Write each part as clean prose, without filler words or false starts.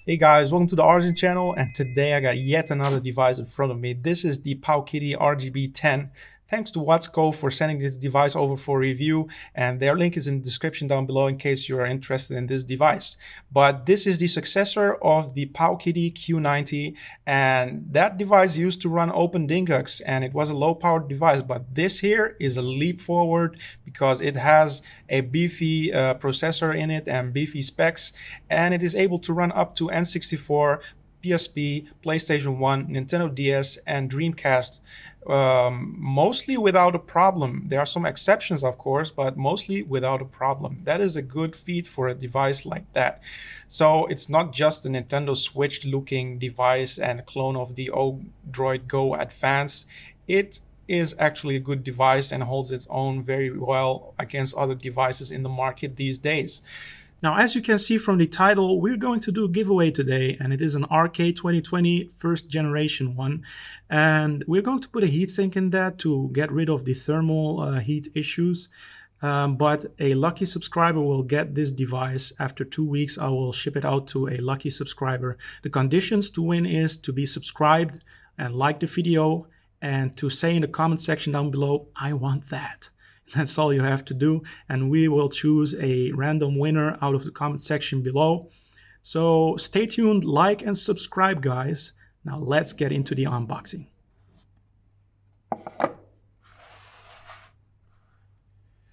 Hey guys, welcome to the Origin channel, and today I got yet another device in front of me. This is the Powkiddy RGB10. Thanks to Watsco for sending this device over for review, and their link is in the description down below in case you are interested in this device. But this is the successor of the Powkiddy Q90, and that device used to run open dingugs, and it was a low-powered device. But this here is a leap forward because it has a beefy processor in it and beefy specs, and it is able to run up to N64, PSP, PlayStation 1, Nintendo DS, and Dreamcast, mostly without a problem. There are some exceptions, of course, but mostly without a problem. That is a good feat for a device like that. So it's not just a Nintendo Switch looking device and a clone of the Droid Go Advance. It is actually a good device and holds its own very well against other devices in the market these days. Now, as you can see from the title, we're going to do a giveaway today, and it is an RK2020 first generation one. And we're going to put a heatsink in that to get rid of the thermal heat issues. But a lucky subscriber will get this device. After 2 weeks, I will ship it out to a lucky subscriber. The conditions to win is to be subscribed and like the video and to say in the comment section down below, I want that. That's all you have to do, and we will choose a random winner out of the comment section below. So stay tuned, like and subscribe, guys. Now let's get into the unboxing.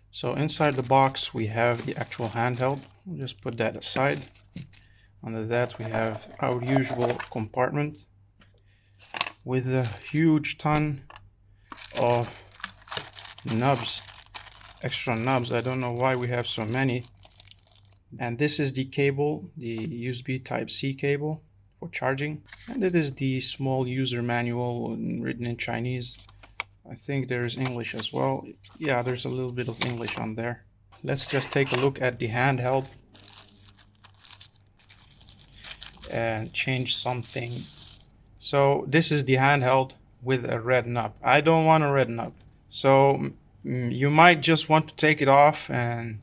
So inside the box we have the actual handheld. We'll just put that aside. Under that we have our usual compartment with a huge ton of nubs. Extra nubs. I don't know why we have so many. And this is the cable, the USB Type-C cable for charging. And it is the small user manual written in Chinese. I think there's English as well. Yeah, there's a little bit of English on there. Let's just take a look at the handheld and change something. So this is the handheld with a red nub. I don't want a red nub. So you might just want to take it off and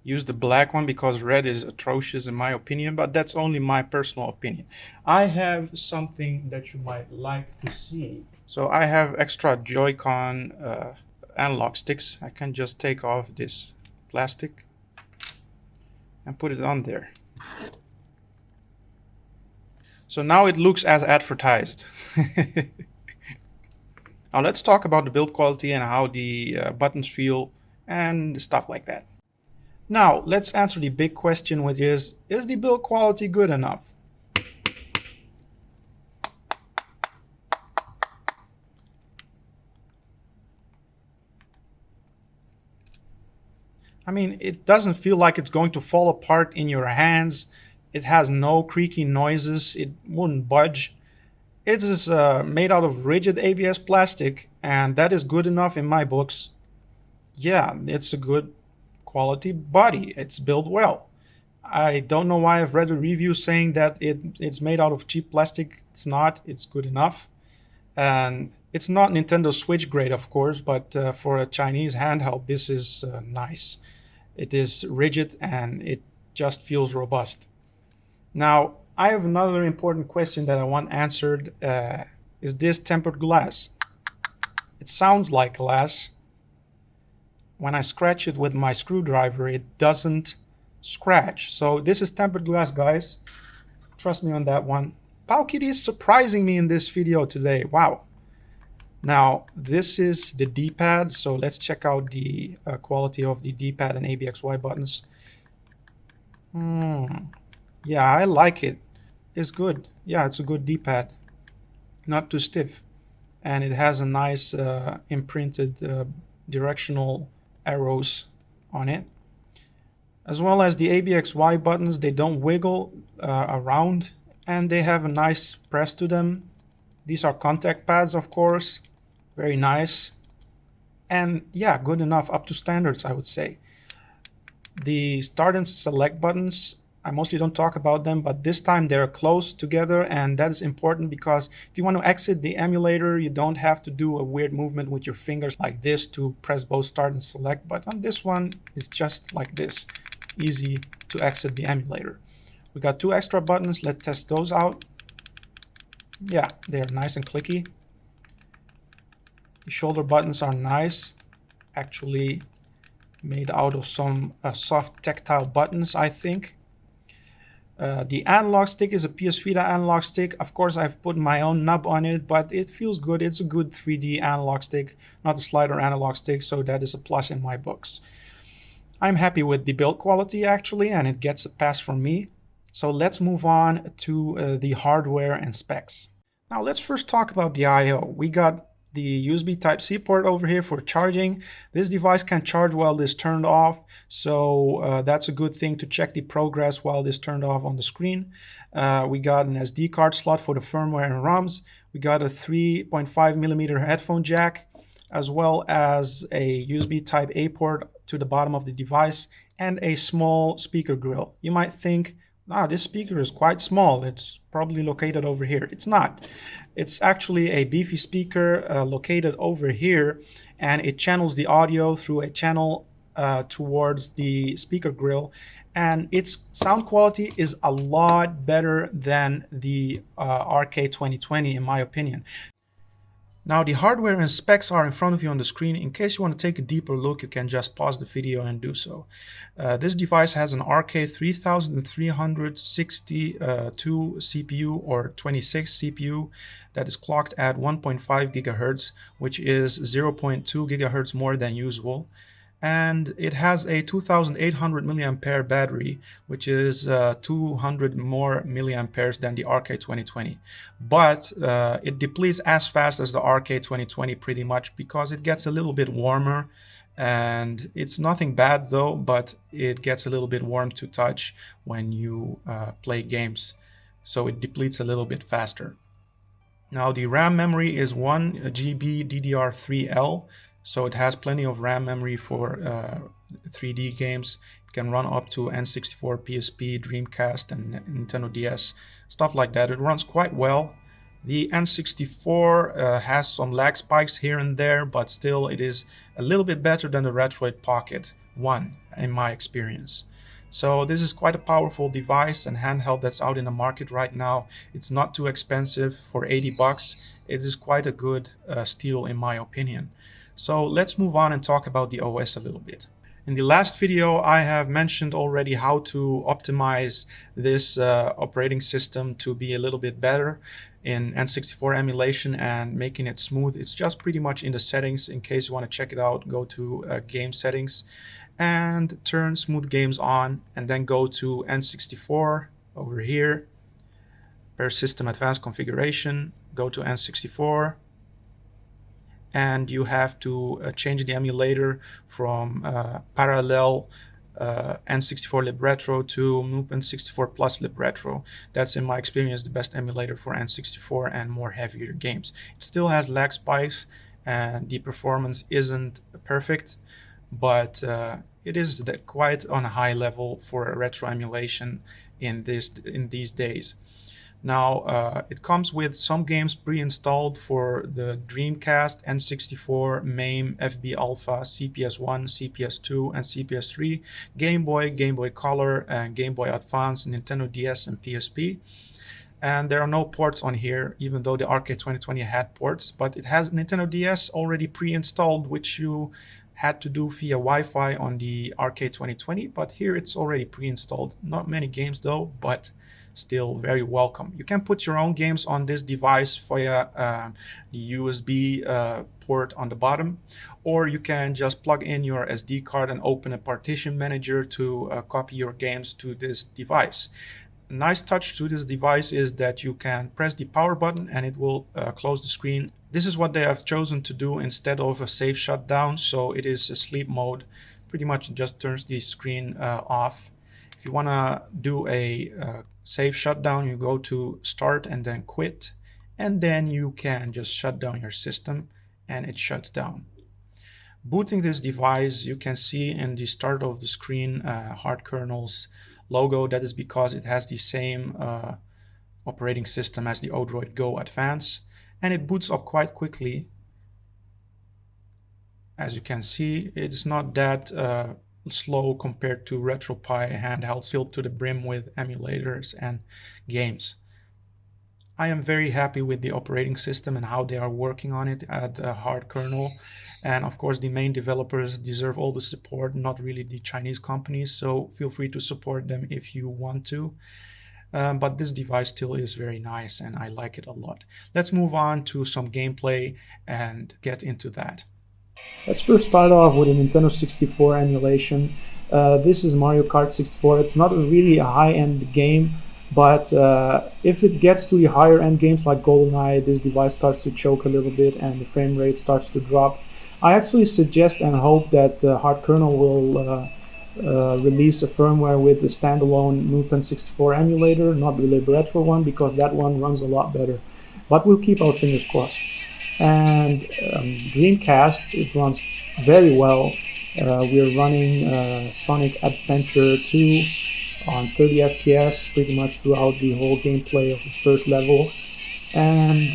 use the black one because red is atrocious in my opinion, but that's only my personal opinion. I have something that you might like to see. So I have extra Joy-Con analog sticks. I can just take off this plastic and put it on there. So now it looks as advertised. Now let's talk about the build quality and how the buttons feel and stuff like that. Now let's answer the big question, which is the build quality good enough? I mean, it doesn't feel like it's going to fall apart in your hands. It has no creaky noises. It wouldn't budge. It is made out of rigid ABS plastic, and that is good enough in my books. Yeah, it's a good quality body. It's built well. I don't know why I've read a review saying that it's made out of cheap plastic. It's not. It's good enough. And it's not Nintendo Switch grade, of course, but for a Chinese handheld, this is nice. It is rigid and it just feels robust. Now, I have another important question that I want answered. Is this tempered glass? It sounds like glass. When I scratch it with my screwdriver, it doesn't scratch. So this is tempered glass, guys. Trust me on that one. Powkiddy is surprising me in this video today. Wow. Now, this is the D-pad. So let's check out the quality of the D-pad and ABXY buttons. Yeah, I like it. It's good. Yeah, it's a good D-pad. Not too stiff. And it has a nice imprinted directional arrows on it. As well as the ABXY buttons, they don't wiggle around. And they have a nice press to them. These are contact pads, of course. Very nice. And yeah, good enough. Up to standards, I would say. The start and select buttons, I mostly don't talk about them, but this time they're close together, and that's important because if you want to exit the emulator, you don't have to do a weird movement with your fingers like this to press both start and select. But on this one, it's just like this, easy to exit the emulator. We got 2 extra buttons. Let's test those out. Yeah, they're nice and clicky. The shoulder buttons are nice, actually made out of some soft tactile buttons, I think. The analog stick is a PS Vita analog stick. Of course, I've put my own nub on it, but it feels good. It's a good 3D analog stick, not a slider analog stick, so that is a plus in my books. I'm happy with the build quality, actually, and it gets a pass from me. So let's move on to the hardware and specs. Now let's first talk about the I/O. We got the USB Type-C port over here for charging. This device can charge while this turned off, so that's a good thing to check the progress while this turned off on the screen. We got an SD card slot for the firmware and ROMs. We got a 3.5mm headphone jack, as well as a USB Type-A port to the bottom of the device, and a small speaker grill. You might think, this speaker is quite small. It's probably located over here. It's not. It's actually a beefy speaker located over here, and it channels the audio through a channel towards the speaker grill, and its sound quality is a lot better than the RK2020 in my opinion. Now the hardware and specs are in front of you on the screen. In case you want to take a deeper look, you can just pause the video and do so. This device has an RK3362 CPU or 26 CPU that is clocked at 1.5 GHz, which is 0.2 GHz more than usual. And it has a 2800 milliampere battery, which is 200 more milliamperes than the RK2020. But it depletes as fast as the RK2020 pretty much, because it gets a little bit warmer, and it's nothing bad though, but it gets a little bit warm to touch when you play games. So it depletes a little bit faster. Now the RAM memory is 1 GB DDR3L. So it has plenty of RAM memory for 3D games. It can run up to N64, PSP, Dreamcast, and Nintendo DS, stuff like that. It runs quite well. The N64 has some lag spikes here and there, but still it is a little bit better than the Retroid Pocket 1 in my experience. So this is quite a powerful device and handheld that's out in the market right now. It's not too expensive. For 80 bucks. It is quite a good steal in my opinion. So let's move on and talk about the OS a little bit. In the last video, I have mentioned already how to optimize this operating system to be a little bit better in N64 emulation and making it smooth. It's just pretty much in the settings. In case you want to check it out, go to game settings and turn smooth games on, and then go to N64 over here, pair system advanced configuration, go to N64. And you have to change the emulator from parallel N64 libretro to Noob N64 Plus libretro. That's in my experience the best emulator for N64 and more heavier games. It still has lag spikes and the performance isn't perfect, but it is quite on a high level for retro emulation in these days. Now, it comes with some games pre-installed for the Dreamcast, N64, MAME, FB Alpha, CPS1, CPS2, and CPS3, Game Boy, Game Boy Color, and Game Boy Advance, Nintendo DS, and PSP. And there are no ports on here, even though the RK2020 had ports, but it has Nintendo DS already pre-installed, which you had to do via Wi-Fi on the RK2020, but here it's already pre-installed. Not many games though, but still very welcome. You can put your own games on this device via the USB port on the bottom, or you can just plug in your SD card and open a partition manager to copy your games to this device. A nice touch to this device is that you can press the power button and it will close the screen. This is what they have chosen to do instead of a safe shutdown, so it is a sleep mode. Pretty much just turns the screen off. If you want to do a safe shutdown, you go to start and then quit, and then you can just shut down your system and it shuts down. Booting this device, you can see in the start of the screen hard kernel's logo. That is because it has the same operating system as the Odroid Go Advance, and it boots up quite quickly. As you can see, it's not that slow compared to RetroPie handhelds filled to the brim with emulators and games. I am very happy with the operating system and how they are working on it at the hard kernel. And of course, the main developers deserve all the support, not really the Chinese companies. So feel free to support them if you want to. But this device still is very nice and I like it a lot. Let's move on to some gameplay and get into that. Let's first start off with a Nintendo 64 emulation. This is Mario Kart 64. It's not really a high-end game, but if it gets to the higher end games like GoldenEye, this device starts to choke a little bit and the frame rate starts to drop. I actually suggest and hope that hard kernel will release a firmware with a standalone Newpen 64 emulator, not the Libretro one, because that one runs a lot better. But we'll keep our fingers crossed. And Dreamcast, it runs very well. We're running Sonic Adventure 2 on 30 FPS pretty much throughout the whole gameplay of the first level. And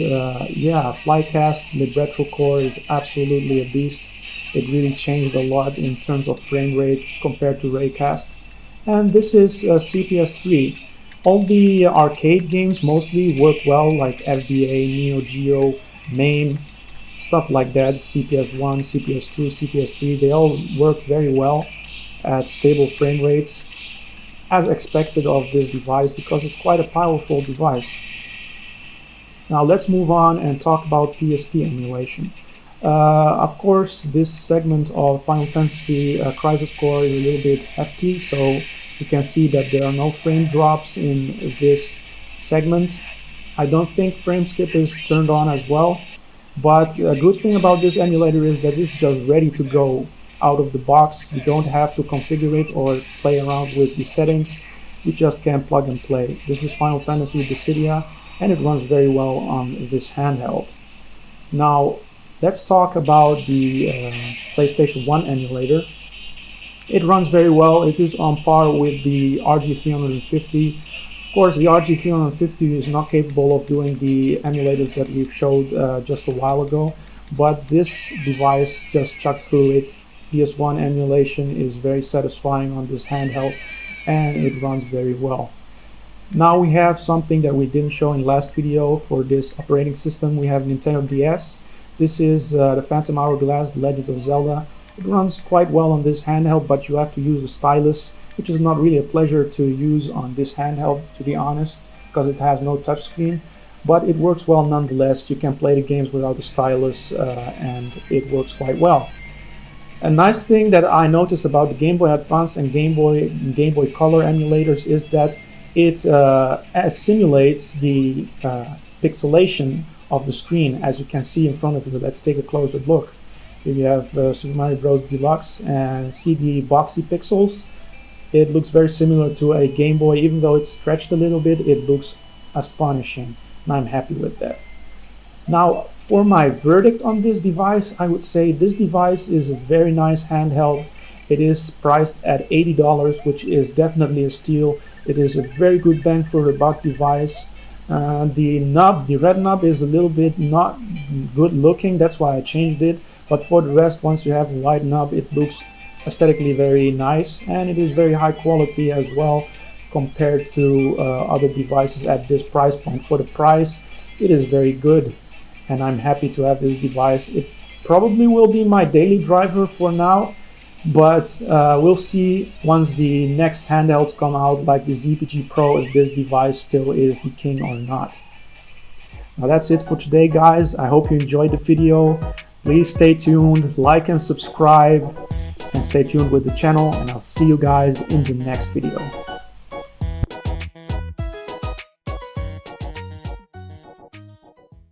yeah, Flycast Libretro core is absolutely a beast. It really changed a lot in terms of frame rate compared to Raycast. And this is CPS3. All the arcade games mostly work well, like FBA, Neo Geo, MAME, stuff like that. CPS1, CPS2, CPS3, they all work very well at stable frame rates, as expected of this device because it's quite a powerful device. Now let's move on and talk about PSP emulation. Of course, this segment of Final Fantasy Crisis Core is a little bit hefty, so you can see that there are no frame drops in this segment. I don't think frame skip is turned on as well, but a good thing about this emulator is that it's just ready to go out of the box. You don't have to configure it or play around with the settings. You just can plug and play. This is Final Fantasy Dissidia, and it runs very well on this handheld. Now, let's talk about the PlayStation 1 emulator. It runs very well. It is on par with the RG350. Of course, the RG350 is not capable of doing the emulators that we've showed just a while ago, but this device just chucks through it. PS1 emulation is very satisfying on this handheld, and it runs very well. Now we have something that we didn't show in last video for this operating system. We have Nintendo DS. This is the Phantom Hourglass, The Legend of Zelda. It runs quite well on this handheld, but you have to use a stylus, which is not really a pleasure to use on this handheld, to be honest, because it has no touchscreen. But it works well nonetheless. You can play the games without the stylus, and it works quite well. A nice thing that I noticed about the Game Boy Advance and Game Boy Color emulators is that it simulates the pixelation of the screen, as you can see in front of you. Let's take a closer look. Here you have Super Mario Bros. Deluxe and see the boxy pixels. It looks very similar to a Game Boy. Even though it's stretched a little bit, it looks astonishing, and I'm happy with that. Now, for my verdict on this device, I would say this device is a very nice handheld. It is priced at $80, which is definitely a steal. It is a very good bang for the buck device. The red knob is a little bit not good looking, that's why I changed it. But for the rest, once you have a white knob, it looks aesthetically very nice, and it is very high quality as well compared to other devices at this price point. For the price, it is very good, and I'm happy to have this device. It probably will be my daily driver for now, but we'll see once the next handhelds come out, like the ZPG Pro, if this device still is the king or not. Now that's it for today, guys. I hope you enjoyed the video. Please stay tuned, like and subscribe, and stay tuned with the channel, and I'll see you guys in the next video.